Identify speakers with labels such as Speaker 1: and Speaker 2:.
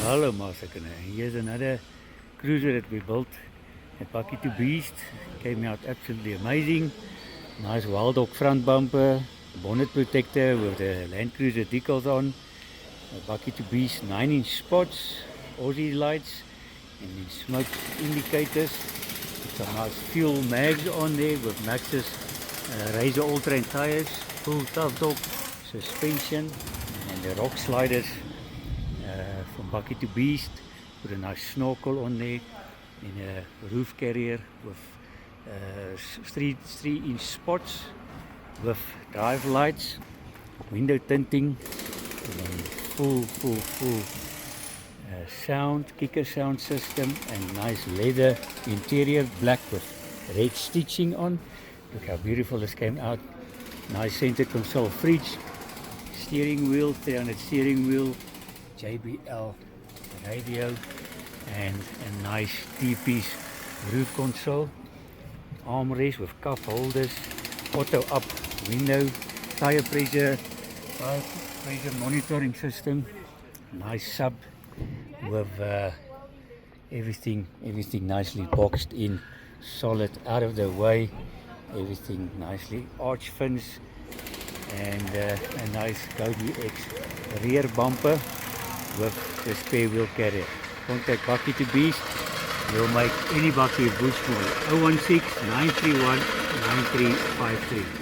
Speaker 1: Hello Marsakane. Here's another cruiser that we built at Bucky to Beast. Came out absolutely amazing. Nice wild dog front bumper, bonnet protector with the Land Cruiser decals on. Bucky to Beast 9-inch spots, Aussie lights, and the smoke indicators. Some nice fuel mags on there with Maxxis Razor All-Terrain tires, full tough dog suspension, and the rock sliders from Bucky to Beast. Put a nice snorkel on there, and a roof carrier with 3-inch spots with drive lights, window tinting, and full sound, kicker sound system, and nice leather interior, black with red stitching on. Look how beautiful this came out. Nice center console fridge, steering wheel, 300 steering wheel, JBL radio, and a nice T-piece roof console, armrest with cup holders, auto up window, tire pressure monitoring system, nice sub with everything nicely boxed in, solid, out of the way, everything nicely, arch fins, and a nice Gobi X rear bumper with the spare wheel carrier. Contact Bucky to Beast. We'll make any Bucky bush for you. 016 931 9353.